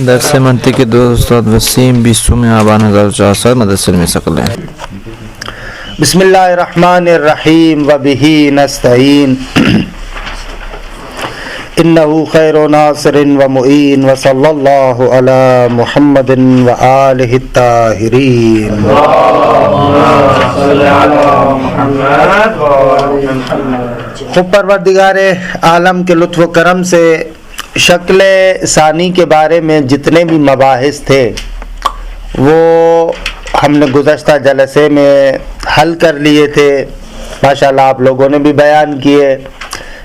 درس منطق دوست استاد وسیم 20 آبان 1400 مدرسہ میں شکل ہے۔ بسم اللہ الرحمن الرحیم وبہ نستعین انہ خیر ناصر ومعین وصلی اللہ علی محمد وآلہ الطاہرین۔ خوب پروردگار عالم کے لطف و کرم سے شکل ثانی کے بارے میں جتنے بھی مباحث تھے وہ ہم نے گزشتہ جلسے میں حل کر لیے تھے، ماشاءاللہ آپ لوگوں نے بھی بیان کیے،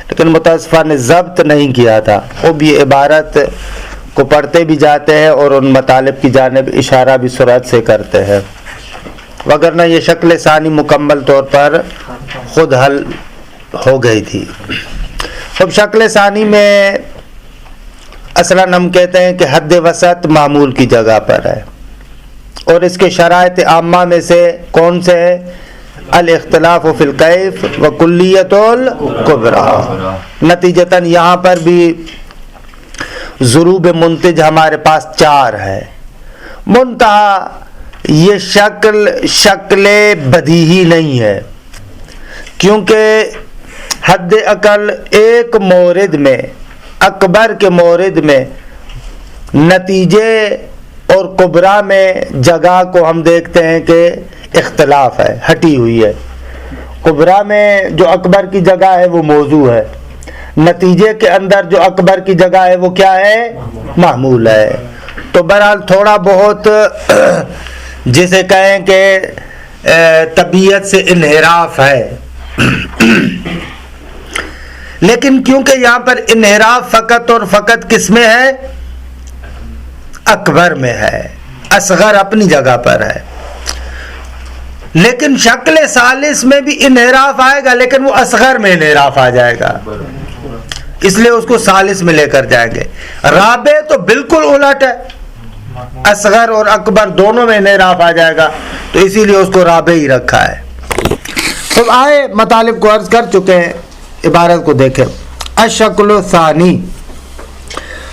لیکن متاسفانہ ضبط نہیں کیا تھا۔ وہ بھی عبارت کو پڑھتے بھی جاتے ہیں اور ان مطالب کی جانب اشارہ بھی سرعت سے کرتے ہیں، وگرنہ یہ شکل ثانی مکمل طور پر خود حل ہو گئی تھی۔ اب شکل ثانی میں اصلاً ہم کہتے ہیں کہ حد وسط معمول کی جگہ پر ہے، اور اس کے شرائط عامہ میں سے کون سے ہے؟ الاختلاف فی الکیف و کلیت الکبریٰ۔ نتیجتاً یہاں پر بھی ضروب منتج ہمارے پاس 4 ہے، منتہا یہ شکل بدیہی نہیں ہے، کیونکہ حد اقل ایک مورد میں، اکبر کے مورد میں نتیجے اور کبریٰ میں جگہ کو ہم دیکھتے ہیں کہ اختلاف ہے، ہٹی ہوئی ہے۔ کبریٰ میں جو اکبر کی جگہ ہے وہ موضوع ہے، نتیجے کے اندر جو اکبر کی جگہ ہے وہ کیا ہے؟ محمول ہے۔ تو بہرحال تھوڑا بہت جسے کہیں کہ طبیعت سے انحراف ہے، لیکن کیونکہ یہاں پر انحراف فقط اور فقط کس میں ہے؟ اکبر میں ہے، اصغر اپنی جگہ پر ہے۔ لیکن شکل ثالث میں بھی انحراف آئے گا، لیکن وہ اصغر میں انحراف آ جائے گا، اس لیے اس کو ثالث میں لے کر جائیں گے۔ رابع تو بالکل الٹ ہے، اصغر اور اکبر دونوں میں انحراف آ جائے گا، تو اسی لیے اس کو رابع ہی رکھا ہے۔ تو آئے مطالب کو عرض کر چکے ہیں، عبارت کو دیکھیں۔ الشکل الثانی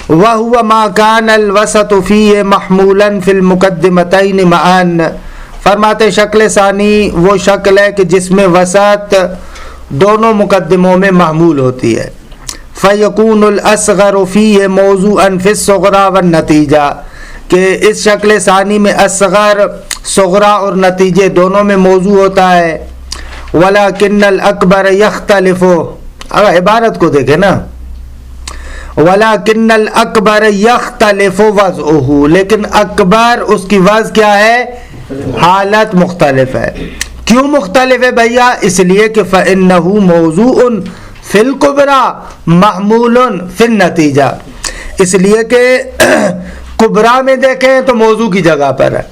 وَهُوَ مَا كَانَ الْوَسَطُ فِيهِ مَحْمُولًا فِي الْمُقَدِّمَتَيْنِ مَعًا۔ فرماتے شکل ثانی وہ شکل ہے کہ جس میں وسط دونوں مقدموں میں محمول ہوتی ہے۔ فَيَكُونُ الْأَصْغَرُ فِيهِ مَوْضُوعًا فِي الصُّغْرَى وَالنَّتِيجَةِ، کہ اس شکل ثانی میں اصغر، صغرا اور نتیجے دونوں میں موضوع ہوتا ہے۔ وَلَكِنَّ الْأَكْبَرَ يَخْتَلِفُ، اب عبارت کو دیکھیں نا، وَلَكِنَّ الْأَكْبَرَ يَخْتَلِفُ وَضْعُهُ، لیکن اکبر اس کی وضع کیا ہے؟ حالت مختلف ہے۔ کیوں مختلف ہے بھیا؟ اس لیے کہ فَإِنَّهُ مَوْضُوعٌ فِي الْكُبْرَى مَحْمُولٌ فِي النَّتِيجَةِ، اس لیے کہ کبریٰ میں دیکھیں تو موضوع کی جگہ پر ہے،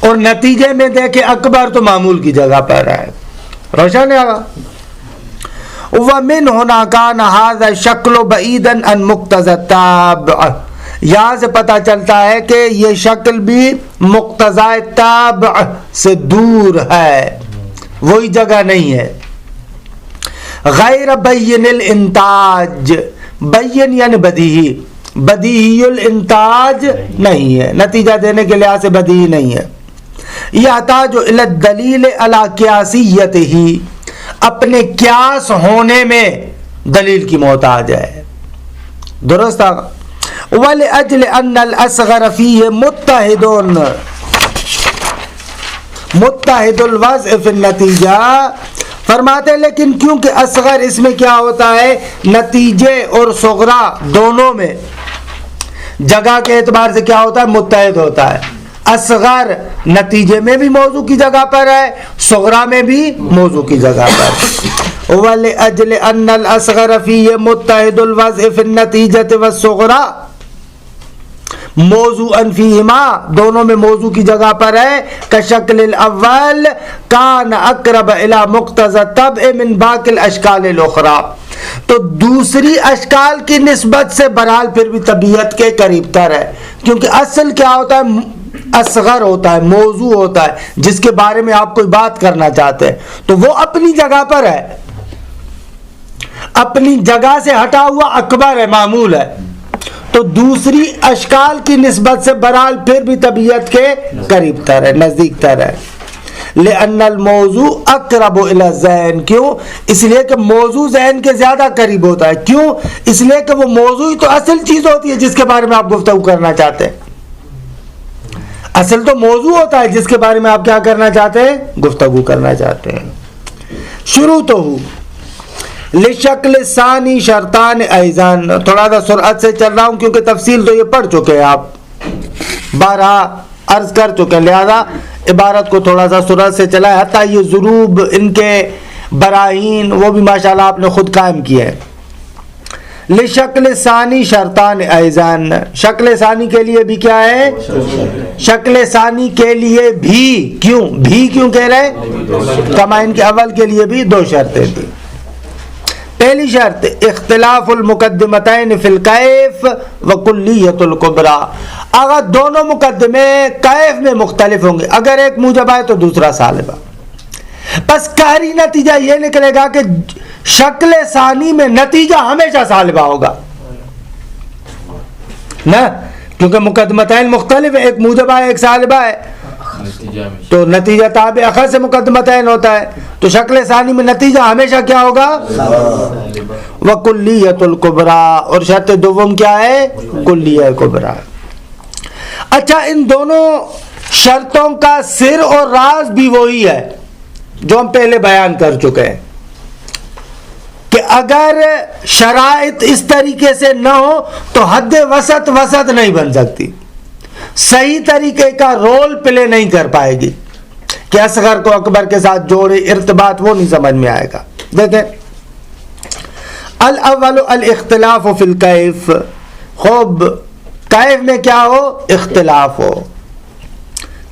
اور نتیجے میں دیکھیں اکبر تو معمول کی جگہ پر ہے۔ روشن ہے؟ وَمِنْ هُنَا كَانَ هَذَا الشَّكْلُ بَعِيدًا عَنْ مُقْتَضَى التَّابِعِ، یہاں سے پتہ چلتا ہے کہ یہ شکل بھی مقتضى تابع سے دور ہے، وہی جگہ نہیں ہے۔ غیر بین الانتاج، بین یعنی بدیہی، بدیہی الانتاج نہیں ہے، نتیجہ دینے کے لحاظ سے بدیہی نہیں ہے۔ یحتاج الی الدلیل علی قیاسیتہ، اپنے قیاس ہونے میں دلیل کی محتاج ہے، درست ہے۔ وَلِأَجْلِ أَنَّ الْأَصْغَرَ فِيهِ مُتَّحِدُ الْوَضْعِ فِي النَّتِیجَةِ، فرماتے ہیں لیکن کیونکہ اصغر اس میں کیا ہوتا ہے؟ نتیجے اور صغرا دونوں میں جگہ کے اعتبار سے کیا ہوتا ہے؟ متحد ہوتا ہے۔ اصغر نتیجے میں بھی موضوع کی جگہ پر ہے، صغرا میں بھی موضوع کی جگہ پر۔ وَلِأَجْلِ أَنَّ الْأَصْغَرَ فِيهِ مُتَّحِدُ الْوَضْعِ فِي النَّتِیجَةِ وَالصُّغْرَى موضوعاً فِيهِمَا، دونوں میں موضوع کی جگہ پر ہے۔ كَشَكْلِ الْأَوَّلِ كَانَ أَقْرَبَ إِلَى مُقْتَضَى الطَّبْعِ مِنْ بَاقِي الْأَشْكَالِ الْأُخْرَى، تو دوسری اشکال کی نسبت سے بہرحال پھر بھی طبیعت کے قریب تر ہے، کیونکہ اصل کیا ہوتا ہے؟ اصغر ہوتا ہے، موضوع ہوتا ہے، جس کے بارے میں آپ کوئی بات کرنا چاہتے ہیں، تو وہ اپنی جگہ پر ہے، اپنی جگہ سے ہٹا ہوا اکبر ہے، معمول ہے، تو دوسری اشکال کی نسبت سے بہرحال پھر بھی طبیعت کے قریب تر ہے، نزدیک تر ہے. لأن الموضوع اقرب الى الذہن، کیوں؟ اس لیے کہ موضوع ذہن کے زیادہ قریب ہوتا ہے. کیوں؟ اس لیے کہ وہ موضوع تو اصل چیز ہوتی ہے جس کے بارے میں آپ گفتگو کرنا چاہتے ہیں. اصل تو موضوع ہوتا ہے جس کے بارے میں آپ کیا کرنا چاہتے ہیں؟ گفتگو کرنا چاہتے ہیں. شروع تو ہو لشکل ثانی شرطان ایزان. تھوڑا سا سرعت سے چل رہا ہوں کیونکہ تفصیل تو یہ پڑھ چکے ہیں، آپ بارہ عرض کر چکے ہیں، لہذا عبارت کو تھوڑا سا سرعت سے چلا ہے. حتیٰ یہ ضروب ان کے براہین وہ بھی ماشاءاللہ آپ نے خود قائم کیے ہیں. لشکل ثانی شرطان ایزان، شکل ثانی کے لیے بھی کیا ہے؟ شکل ثانی کے لیے بھی. کیوں بھی کیوں کہہ رہے؟ کما ان کے اول کے لیے بھی دو شرطیں تھیں. پہلی شرط اختلاف المقدمتین فی الکیف و کلیت الکبریٰ. اگر دونوں مقدمے کیف میں مختلف ہوں گے، اگر ایک موجب آئے تو دوسرا سالبہ، بس قہری نتیجہ یہ نکلے گا کہ شکل ثانی میں نتیجہ ہمیشہ سالبہ ہوگا نا، کیونکہ مقدمتین مختلف ہے، ایک موجب ہے ایک سالبہ ہے، تو نتیجہ تابع اخر سے مقدمتین ہوتا ہے. تو شکل ثانی میں نتیجہ ہمیشہ کیا ہوگا؟ وکلیت الکبریٰ. اور شرط دوم کیا ہے؟ کلیہ کبریٰ. اچھا، ان دونوں شرطوں کا سر اور راز بھی وہی ہے جو ہم پہلے بیان کر چکے ہیں کہ اگر شرائط اس طریقے سے نہ ہو تو حد وسط نہیں بن سکتی، صحیح طریقے کا رول پلے نہیں کر پائے گی کہ اصغر کو اکبر کے ساتھ جوڑے، ارتباط وہ نہیں سمجھ میں آئے گا. دیکھیں، الاول الاختلاف فی الکیف. خوب، کیف میں کیا ہو؟ اختلاف ہو.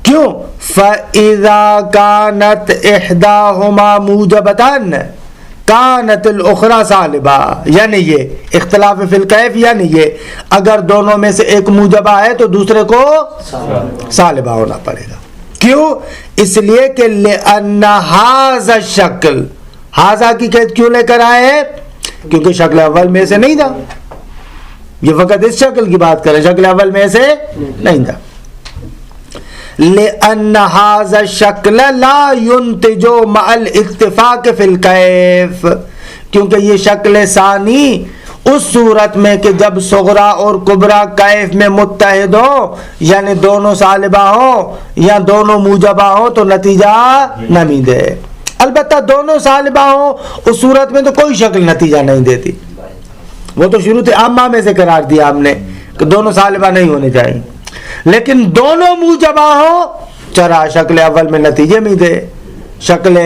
کیوں؟ فَإِذَا كَانَتْ إِحْدَاهُمَا مُوجَبَةً كَانَتِ الْأُخْرَى صَالِبَةً. یعنی یہ اختلاف فی الکیف، یعنی یہ اگر دونوں میں سے ایک موجبہ ہے تو دوسرے کو صالبہ ہونا پڑے گا. کیوں؟ اس لیے کہ لأن هذا الشکل، ہاذا کی قید کیوں لے کر آئے ہیں؟ کیونکہ شکل اول میں سے نہیں تھا، یہ فقط اس شکل کی بات کریں، شکل اول میں سے نہیں تھا. لأن هذا الشکل لا ينتج مع الاتفاق فی الکیف. کیونکہ یہ شکل ثانی اس صورت میں کہ جب صغرا اور کبریٰ کیف میں متحد ہو، یعنی دونوں سالبہ ہوں یا دونوں موجبہ ہوں، تو نتیجہ نہ دے. البتہ دونوں سالبہ ہوں اس صورت میں تو کوئی شکل نتیجہ نہیں دیتی، وہ تو شروط عامہ میں سے قرار دیا ہم نے کہ دونوں سالبہ نہیں ہونے چاہیے. لیکن دونوں موجبہ ہوں، چرا شکل اول میں نتیجے میں دے، شکل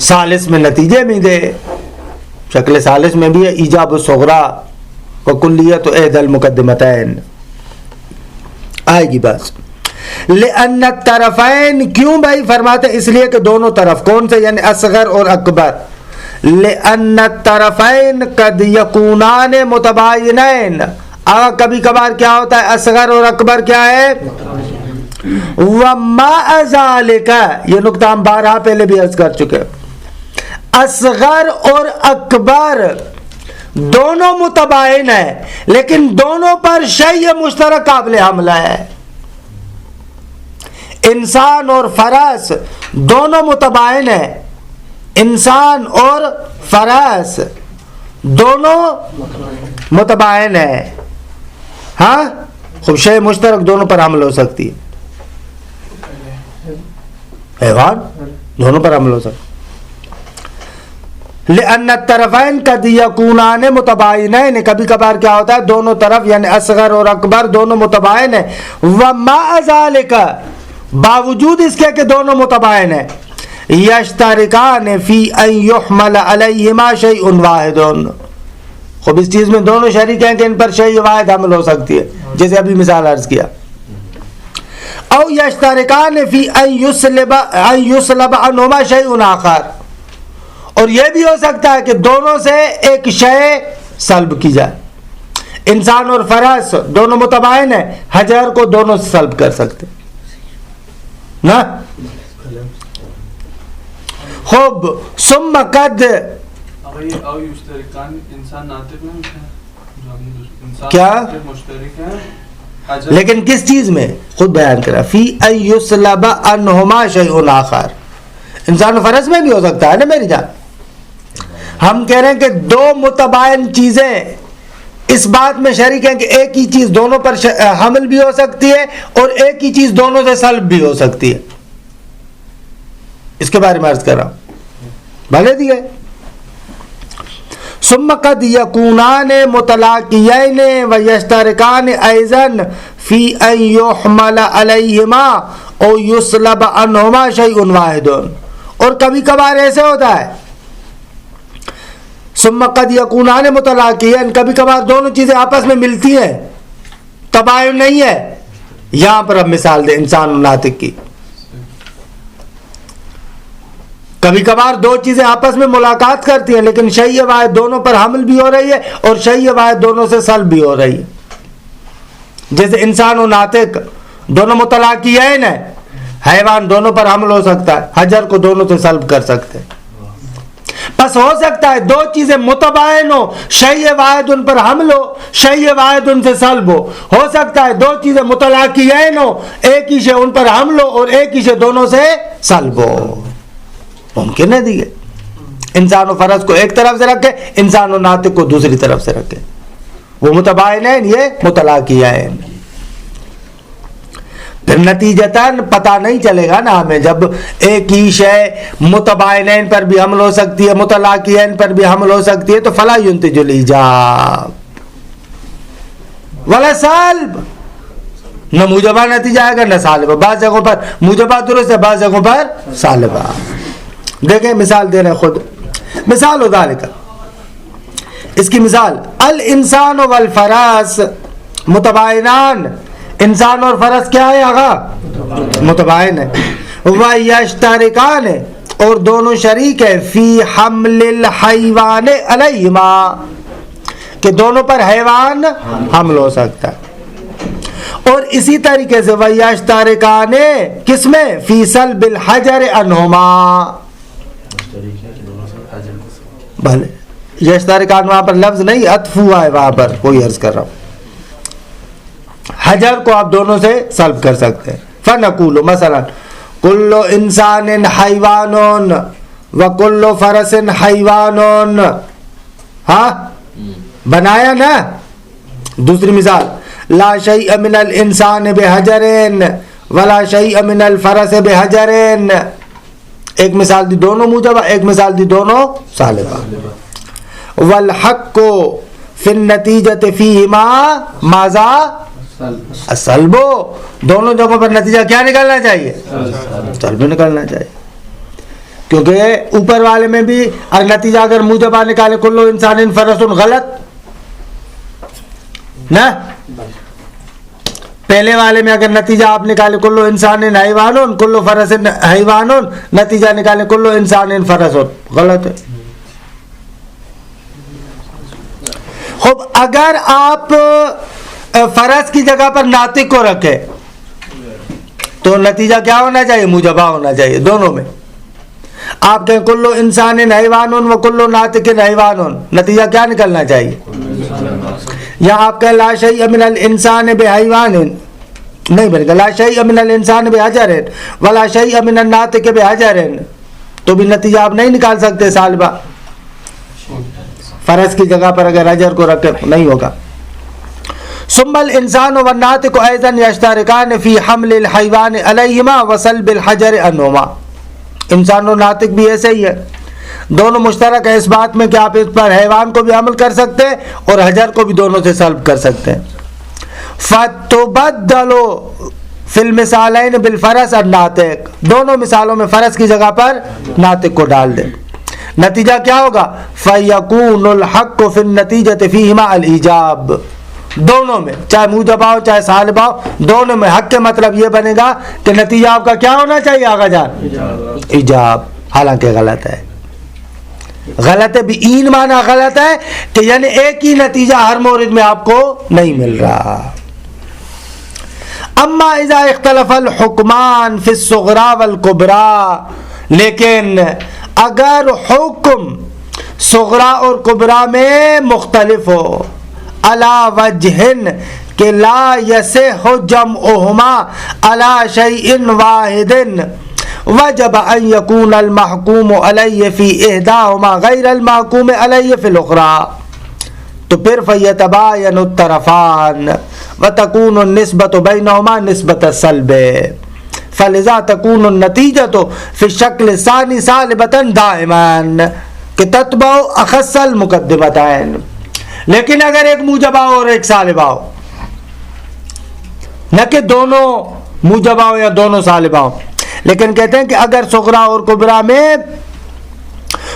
ثالث میں نتیجے میں دے. شکل ثالث میں بھی ایجاب الصغریٰ و کلیت احدی المقدمتین آئے گی بس. لأن الطرفین، کیوں بھائی؟ فرماتے اس لیے کہ دونوں طرف، کون سے؟ یعنی اصغر اور اکبر. لأن الطرفین قد یکونان متباینین. کبھی کبھار کیا ہوتا ہے؟ اصغر اور اکبر کیا ہے؟ وَمَا ذَلِكَ، یہ نقطہ ہم بارہا پہلے بھی عرض کر چکے. اصغر اور اکبر دونوں متباین ہیں، لیکن دونوں پر شیء مشترک قابل حملہ ہے. انسان اور فرس دونوں متباین ہیں، انسان اور فرس دونوں متباین ہیں. ہاں، خوب شے مشترک دونوں پر حمل ہو سکتی ہے. حیوان دونوں پر حمل ہو سکتی. لأن الطرفین قد یکونان متباینین، کبھی کبھار کیا ہوتا ہے دونوں طرف یعنی اصغر اور اکبر دونوں متباین ہیں. ومع ذالک، باوجود اس کے کہ دونوں متباین ہیں، یشترکان فی ان یحمل علیہما شیء واحد. خوب اس چیز میں دونوں شریک ہیں کہ ان پر شیء واحد حمل ہو سکتی ہے، جیسے ابھی مثال عرض کیا. او یشترکان فی ان یسلب عنہما شیء آخر. اور یہ بھی ہو سکتا ہے کہ دونوں سے ایک شے سلب کی جائے. انسان اور فرس دونوں متباین ہیں، حجر کو دونوں سلب کر سکتے نا. خوب ثم قد او یشترکان انسان ناطق نہیں کیا لیکن کس چیز میں؟ خود بیان کرا فی ان یسلب عنہما شیء آخر. انسان فرض میں بھی ہو سکتا ہے نا میری جان. ہم کہہ رہے ہیں کہ دو متباین چیزیں اس بات میں شریک ہیں کہ ایک ہی چیز دونوں پر حمل بھی ہو سکتی ہے اور ایک ہی چیز دونوں سے سلب بھی ہو سکتی ہے. اس کے بارے میں عرض کر رہا ہوں. بھلے دیے ثم قد یکونان متلاقیین و یشترکان ایضا فی ان یحمل علیہما او یسلب عنہما شیء واحد. اور کبھی کبھار ایسے ہوتا ہے ثم قد یکونان متلاقیین، کبھی کبھار دونوں چیزیں آپس میں ملتی ہیں، تباین نہیں ہے. یہاں پر اب مثال دیں انسان و ناطق کی. کبھی کبھار دو چیزیں آپس میں ملاقات کرتی ہیں لیکن شیء واحد دونوں پر حمل بھی ہو رہی ہے اور شیء واحد دونوں سے سلب بھی ہو رہی ہے. جیسے انسان و ناطق دونوں متلاقیین ہیں، حیوان دونوں پر حمل ہو سکتا ہے، حجر کو دونوں سے سلب کر سکتے ہیں. بس ہو سکتا ہے دو چیزیں متباین ہو، شیء واحد ان پر حمل ہو، شیء واحد ان سے سلب ہو سکتا ہے دو چیزیں متلاقیین ہو، ایک ہی شے ان پر حمل ہو اور ایک ہی شے دونوں سے سلب ہو. ممکن ہے دیگے انسان و فرض کو ایک طرف سے رکھے، انسان و ناطق کو دوسری طرف سے رکھے. وہ متباین ہیں، یہ متلاقیین. پھر نتیجتاً پتہ نہیں چلے گا نا ہمیں، جب ایک ہی شے متباینین پر بھی حمل ہو سکتی ہے، متلاقیین پر بھی حمل ہو سکتی ہے، تو فلا ينتج الايجاب ولا سلب. نہ موجبہ نتیجہ آئے گا نہ سالبہ. بعض جگہوں پر موجبہ درست ہے، بعض جگہوں پر سالبہ. دیکھیں مثال دے رہے ہیں خود. مثال و ذالک، اس کی مثال الانسان والفرس متباینان. انسان اور فرس کیا ہے آغا؟ متباین ہے. وَيَشْتَرِكَانِ اور دونوں شریک ہے فی حمل الحیوان علیہما کہ دونوں پر حیوان حمل ہو سکتا ہے. اور اسی طریقے سے وَيَشْتَرِكَانِ کس میں؟ فی سلب الحجر عنہما. بھلے یشترکان وہاں پر لفظ نہیں عطف ہوا ہے، وہاں پر کوئی عرض کر رہا ہوں. حجر کو آپ دونوں سے سلب کر سکتے ہیں. فنقول مثلا کل انسان حیوان و کل فرس حیوان. ہاں بنایا نا. دوسری مثال لا شیء من الانسان بحجر ولا شیء من الفرس بحجر. ایک مثال دی دونوں موجبہ، ایک مثال دی دونوں سالبہ. والحق فی النتیجۃ فیہما ماذا السلب. دونوں جگہوں پر نتیجہ کیا نکلنا چاہیے؟ سلب نکلنا چاہیے. کیونکہ اوپر والے میں بھی نتیجہ اگر موجبہ نکالے کلو انسان فرس غلط نا. پہلے والے میں اگر نتیجہ آپ نکالے کلو انسان حیوان کلو فرس حیوان، نتیجہ نکالے کلو انسان فرس غلط ہے. خوب اگر آپ فرس کی جگہ پر ناطق کو رکھے تو نتیجہ کیا ہونا چاہیے؟ موجبہ ہونا چاہیے دونوں میں. آپ کہیں کلو انسان حیوان و کلو ناطق حیوان، نتیجہ کیا نکلنا چاہیے؟ یا آپ کہیں لا شیء من الانسان بحیوان، نہیں بلکہ لا شیء من الانسان بحجر ولا شیء من الناطق بحجر، تو بھی نتیجہ آپ نہیں نکال سکتے سالبہ. فرس کی جگہ پر اگر حجر کو رکھے نہیں ہوگا. ثم الانسان والناطق ايضا يشتركان في حمل الحيوان عليهما وسلب الحجر عنهما. انسان و ناطق بھی ایسے ہی ہے، دونوں مشترک ہے اس بات میں کہ آپ اس پر حیوان کو بھی حمل کر سکتے ہیں اور حجر کو بھی دونوں سے سلب کر سکتے ہیں. فَتُبَدَّلُ فِي الْمِثَالَيْنِ بِالْفَرَسِ النَّاطِق. دونوں مثالوں میں فرس کی جگہ پر ناطق کو ڈال دیں. نتیجہ کیا ہوگا؟ فَيَكُونُ الْحَقُّ فِي النَّتِيجَةِ فِيهِمَا الْإِيجَابُ. دونوں میں چاہے موجبہ ہو چاہے سالبہ ہو، دونوں میں حق کے مطلب یہ بنے گا کہ نتیجہ آپ کا کیا ہونا چاہیے آقا جان؟ ایجاب. حالانکہ غلط ہے. غلط ہے بھی این معنی غلط ہے کہ یعنی ایک ہی نتیجہ ہر مورد میں آپ کو نہیں مل رہا. اما اذا اختلف الحکمان فی الصغرى والکبریٰ، لیکن اگر حکم صغرا اور کبریٰ میں مختلف ہو، علی وجہن کہ لا یصح جمعہما علی شیء واحد وجب ان یکون المحکوم علیہ فی احداہما غیر المحکوم علیہ فی الاخری، تو پھر فیتباین الطرفان وتکون النسبۃ بینہما نسبۃ السلب فلذا تکون النتیجۃ فی الشکل الثانی سالبۃ دائما کہ تتبع اخص المقدمتین۔ لیکن اگر ایک موجبہ ہو اور ایک سالبہ ہو، نہ کہ دونوں موجبہ ہو یا دونوں سالبہ ہو، لیکن کہتے ہیں کہ اگر صغرا اور کبرا میں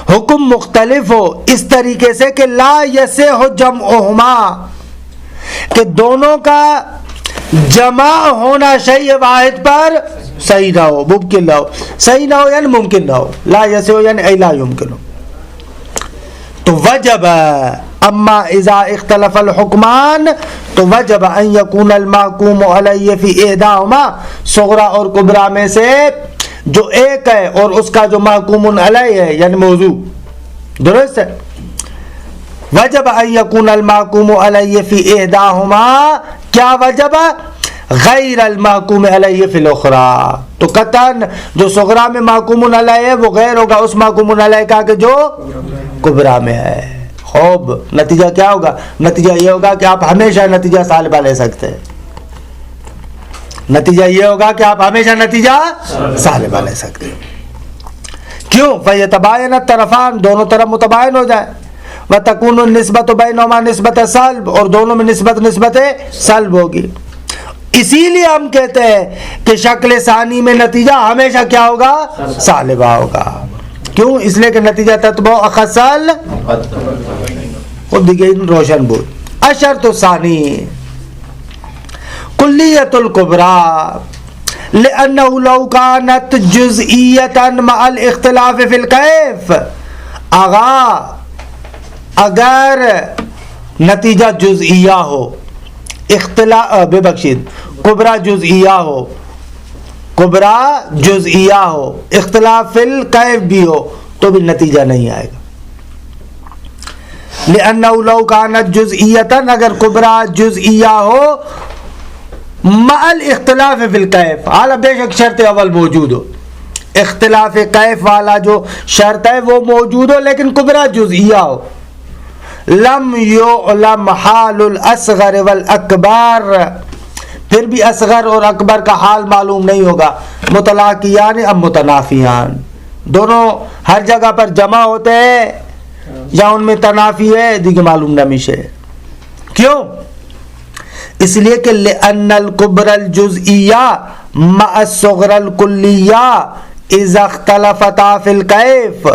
حکم مختلف ہو اس طریقے سے کہ لا یصح جمعہما، کہ دونوں کا جمع ہونا شیء واحد پر صحیح نہ ہو، ممکن نہ ہو، صحیح نہ ہو یعنی ممکن نہ ہو، لا یصح یعنی ای لا یمکن ہو، تو وجب اما اذا اختلف الحکمان تو وجب ان یکون المحکوم علیہ فی احداہما، صغرا اور کبرا میں سے جو ایک ہے اور اس کا جو محکوم علیہ ہے یعنی موضوع، درست ہے، وجب ان یکون المحکوم علیہ فی احداہما، کیا وجب؟ غیر المحکوم علیہ فی الاخری، تو قطعاً جو صغرا میں محکوم علیہ ہے وہ غیر ہوگا اس محکوم علیہ کا کہ جو کبرا میں ہے۔ خوب، نتیجہ کیا ہوگا؟ نتیجہ یہ ہوگا کہ آپ ہمیشہ نتیجہ سالبہ لے سکتے ہیں، نتیجہ یہ ہوگا کہ آپ ہمیشہ نتیجہ سالبہ لے سکتے ہیں۔ کیوں؟ فیتباین الطرفان، دونوں طرف متباین ہو جائیں، وتکون النسبۃ بینہما نسبۃ سلب، اور دونوں میں نسبت سلب ہوگی۔ اسی لیے ہم کہتے ہیں کہ شکل ثانی میں نتیجہ ہمیشہ کیا ہوگا؟ سالبہ ہوگا۔ کیوں؟ اس لیے کہ نتیجہ تتبع اخصل، خود دیکھیں روشن بود۔ الشرط الثانی کلیۃ الکبریٰ لأنه لو كانت جزئیۃ مع الاختلاف فی الکیف، اگر نتیجہ جزئیہ ہو، اختلاف بے بخشید کبرا جزئیہ ہو، کبرا جزئیہ ہو، اختلاف فی الکیف بھی ہو تو بھی نتیجہ نہیں آئے گا۔ لأنه لو كانت جزئیۃ، اگر کبرا جزئیہ ہو مع الاختلاف فی الکیف، حالا بے شک شرط اول موجود ہو، اختلاف کیف والا جو شرط ہے وہ موجود ہو لیکن کبرا جزئیہ ہو، لم یعلم حال الاصغر والاکبر، پھر بھی اصغر اور اکبر کا حال معلوم نہیں ہوگا، متلاقیان ام متنافیان، دونوں ہر جگہ پر جمع ہوتے ہیں یا ان میں تنافی ہے، دیکھ معلوم نہ میشے۔ کیوں؟ اس لیے کہ لأن الکبر الجزئیہ مع الصغر الکلیہ اذا اختلفتا فی الکیف،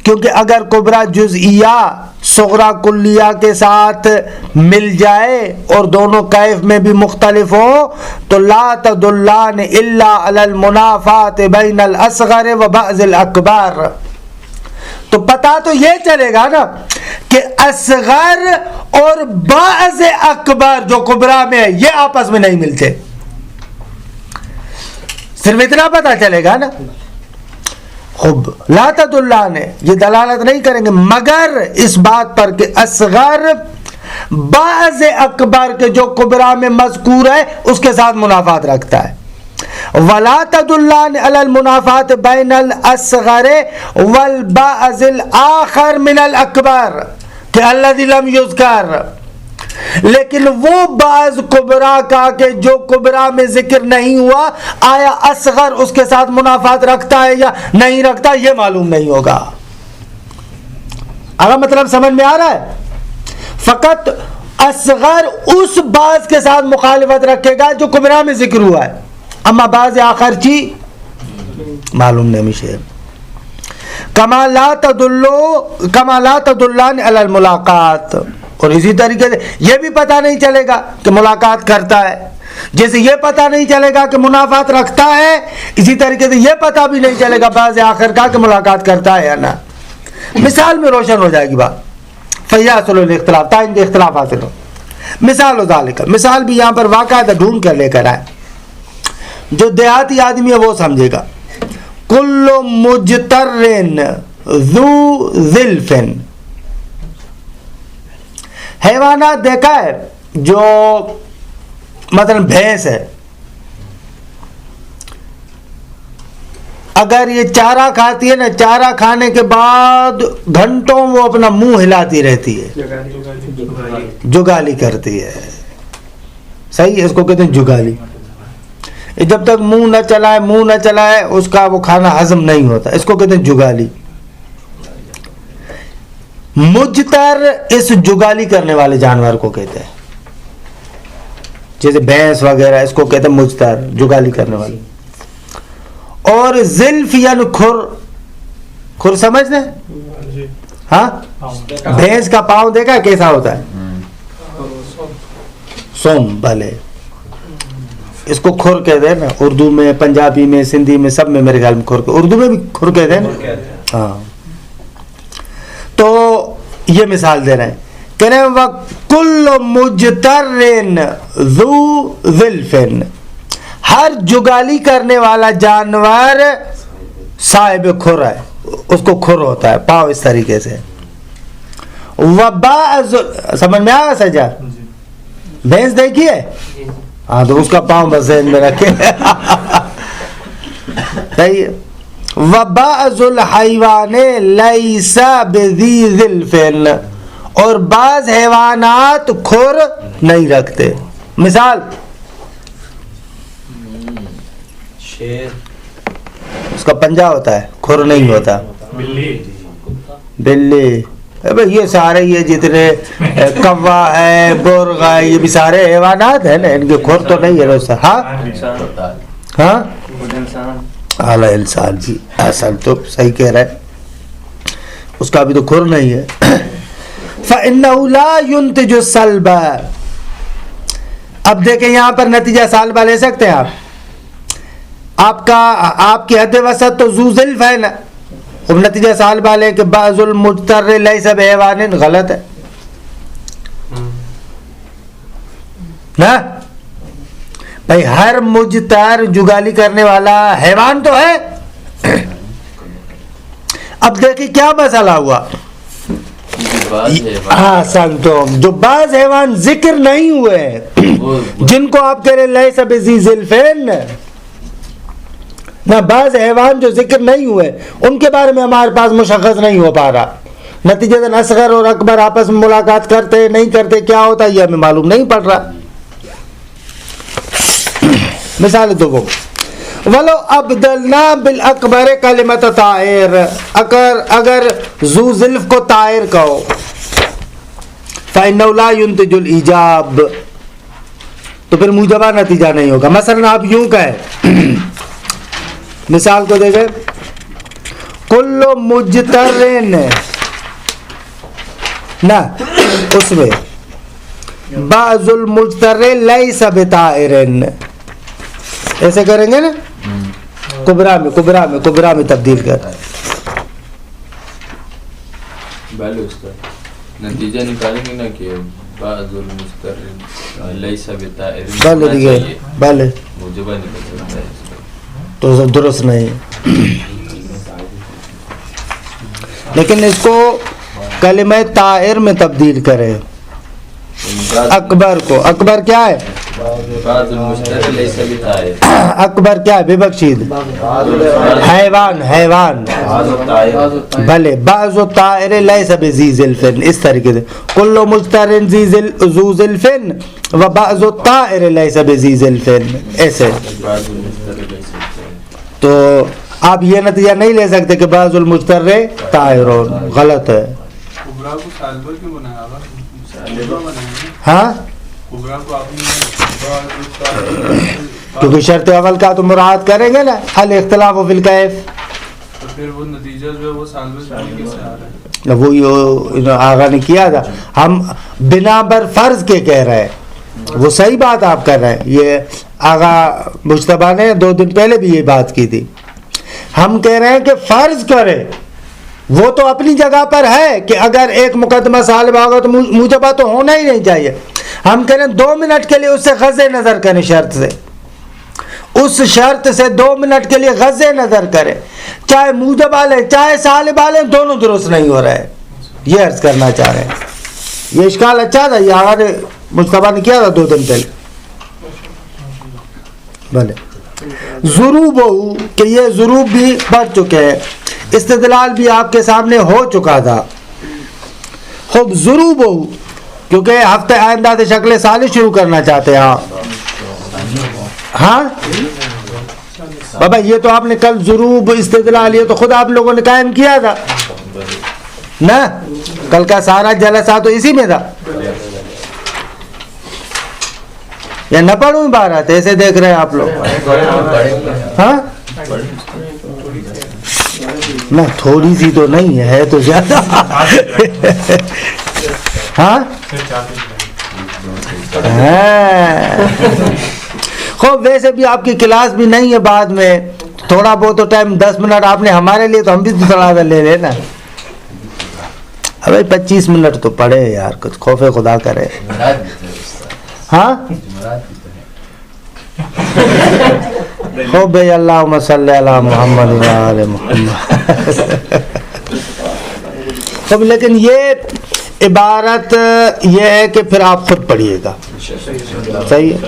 کیونکہ اگر کبرا جزئیہ صغرا کلیہ کے ساتھ مل جائے اور دونوں کیف میں بھی مختلف ہوں تو لا تدلان الا علی المنافات بین الاصغر و بعض الاکبر، تو پتہ تو یہ چلے گا نا کہ اصغر اور بعض اکبر جو کبرا میں ہے یہ آپس میں نہیں ملتے، صرف اتنا پتہ چلے گا نا۔ خوب، لا تدلان یہ دلالت نہیں کریں گے مگر اس بات پر کہ اصغر بعض اکبر کے جو کبرا میں مذکور ہے اس کے ساتھ منافات رکھتا ہے، ولا تدلان علی المنافات بین الاصغر والبعض الاخر من الاکبر کہ الذی لم یذکر، لیکن وہ بعض کبرا کا کہ جو کبرا میں ذکر نہیں ہوا آیا اصغر اس کے ساتھ منافات رکھتا ہے یا نہیں رکھتا یہ معلوم نہیں ہوگا۔ اگر مطلب سمجھ میں آ رہا ہے؟ فقط اصغر اس بعض کے ساتھ مخالفت رکھے گا جو کبرا میں ذکر ہوا ہے، اما بعض آخر چی معلوم نہیں مشے۔ کما لا تدلان علی الملاقات، اور اسی طریقے سے یہ بھی پتہ نہیں چلے گا کہ ملاقات کرتا ہے، جیسے یہ پتہ نہیں چلے گا کہ منافات رکھتا ہے، اسی طریقے سے یہ پتہ بھی نہیں چلے گا بعض آخر کا کہ ملاقات کرتا ہے یا نہ۔ مثال میں روشن ہو جائے گی بات، فیاصل الاختلاف تا ان کے اختلاف حاصل ہو۔ مثال و ذالک، مثال بھی یہاں پر واقعہ ڈھونڈ کر لے کر آئے، جو دیہاتی آدمی ہے وہ سمجھے گا۔ کل مجتر ذو ذلف، حیوانات دیکھا ہے جو مثلا بھینس ہے، اگر یہ چارہ کھاتی ہے نا، چارہ کھانے کے بعد گھنٹوں وہ اپنا منہ ہلاتی رہتی ہے، جگالی کرتی ہے. صحیح ہے، اس کو کہتے ہیں جگالی. جب تک منہ نہ چلائے اس کا وہ کھانا ہضم نہیں ہوتا، اس کو کہتے ہیں جگالی. مجتر اس جگالی کرنے والے جانور کو کہتے ہیں، جیسے بھینس وغیرہ، اس کو کہتے ہیں مجتر، جگالی کرنے والے. اور زلف یعنی کھر سمجھتے ہیں؟ ہاں، بھینس کا پاؤں دیکھا کیسا ہوتا ہے؟ سوم. بھلے اس کو کھر کہتے ہیں نا، اردو میں، پنجابی میں، سندھی میں، سب میں میرے خیال میں کھر، اردو میں بھی کھر کہتے ہیں نا. ہاں، تو یہ مثال دے رہے ہیں، کہہ رہے ہیں وَكُلُّ مُجْتَرٍ ذُو ذِلْفٍ، ہر جگالی کرنے والا جانور صاحب کھر ہے، اس کو کھر ہوتا ہے، پاؤں اس طریقے سے. وَبَعْضُ، سمجھ میں آگا سجا؟ بھینس دیکھی ہے؟ ہاں، تو اس کا پاؤں بس ذہن میں رکھے. صحیح ہے. وَبَعْضُ الْحَيْوَانِ لَيْسَ بِذِي ذِلْفٍ، اور بعض حیوانات کھر نہیں رکھتے. مثال شیر، اس کا پنجہ ہوتا ہے، کھر نہیں ہوتا. بلی، یہ سارے یہ جتنے کوا ہے، برغ ہے، یہ بھی سارے حیوانات ہیں نا، ان کے کھر تو نہیں ہے. ہاں ہاں، اعلیٰ انسان بھی اصل تو صحیح کہہ رہا ہے، اس کا بھی تو کھر نہیں ہے. فَإِنَّهُ لَا يُنْتِجُ السَّلْبَ. اب دیکھیں یہاں پر نتیجہ سالبہ لے سکتے ہیں آپ کی حد وسط تو ذو ذلف ہے نا، اب نتیجہ سالبہ لے کہ بعض المجتر لیس بحیوان، غلط ہے نا بھائی. ہر مجتر جگالی کرنے والا حیوان تو ہے. اب دیکھیں کیا مسئلہ ہوا. ہاں سنتو، جو بعض حیوان ذکر نہیں ہوئے ہیں، جن کو آپ کہہ رہے لیس بذی ذلفین، نہ بعض حیوان جو ذکر نہیں ہوئے ان کے بارے میں ہمارے پاس مشخص نہیں ہو پا رہا. نتیجتاً اصغر اور اکبر آپس میں ملاقات کرتے نہیں کرتے، کیا ہوتا ہے یہ ہمیں معلوم نہیں پڑ رہا. مثال دو، ولو ابدلنا بالاکبر کلمۃ طائر، اگر ذو ذلف کو طائر کہو، فإنه لا ينتج الایجاب، تو پھر موجبہ نتیجہ نہیں ہوگا. مثلا آپ یوں کہیں، مثال کو دیکھیں، کل مجترن، نہ اس میں بعض المجتر لیس بطائرن، ایسے کریں گے نا، کبرا میں تبدیل کر. نتیجہ نکالیں گے نا کہ بعض المجتر لیس بطائرن، بھلے موجبہ نکل سکتا ہے، تو درست نہیں. لیکن اس کو کلمہ طائر میں تبدیل کرے. اکبر کو، اکبر کیا ہے؟ بعض المجتر لیس بطائر، اکبر کیا ہے؟ بے بخشید، حیوان. بھلے بعض الطائر لیس بذی ذلفن، اس طریقے سے کل مجتر ذو ذلفن و بعض الطائر لیس بذی ذلفن، ایسے. تو آپ یہ نتیجہ نہیں لے سکتے کہ بعض المجتر طائرون، غلط ہے. ہاں، کیونکہ شرط اول کا تو مراعات کریں گے نا، الاختلاف فی الکیف. تو پھر وہ نتیجہ جو ہے وہ سالبہ کیسے آ رہا ہے؟ وہ آغا نے کیا تھا، ہم بنا بر فرض کے کہہ رہے ہیں. وہ صحیح بات آپ کر رہے ہیں، یہ آغا مجتبیٰ نے 2 دن پہلے بھی یہ بات کی تھی. ہم کہہ رہے ہیں کہ فرض کرے، وہ تو اپنی جگہ پر ہے کہ اگر ایک مقدمہ سالبہ ہوگا تو موجبہ تو ہونا ہی نہیں چاہیے. ہم کہہ رہے ہیں 2 منٹ کے لیے اس سے غض نظر کریں، شرط سے، اس شرط سے 2 منٹ کے لیے غض نظر کریں، چاہے موجبہ لیں چاہے سالبہ لیں، دونوں درست نہیں ہو رہے. یہ عرض کرنا چاہ رہے ہیں. یہ اشکال اچھا تھا، یہ ہمارے مصطفیٰ نے کیا تھا 2 دن پہلے. بھلے ضروب ہو کہ یہ ضروب بھی پڑھ چکے ہیں، استدلال بھی آپ کے سامنے ہو چکا تھا. خوب ضروب ہو کیونکہ ہفتے آئندہ سے شکل ثالث شروع کرنا چاہتے ہیں. ہاں بابا یہ تو آپ نے کل ضروب استدلال یہ تو خود آپ لوگوں نے قائم کیا تھا نا، کل کا سارا جلسہ تو اسی میں تھا. یا نہ پڑھوں عبارت ایسے دیکھ رہے ہیں آپ لوگ؟ ہاں نہ تھوڑی سی تو نہیں ہے تو زیادہ. ہاں خوب ویسے بھی آپ کی کلاس بھی نہیں ہے بعد میں، تھوڑا بہت تو ٹائم 10 منٹ آپ نے ہمارے لیے، تو ہم بھی تھوڑا سا لے لینا. ابھی 25 منٹ تو پڑھے یار، کچھ خوف خدا کرے. ہاں خوب بھائی اللہم صلی علی محمد و آل محمد. خوب لیکن یہ عبارت یہ ہے کہ پھر آپ خود پڑھیے گا. صحیح ہے.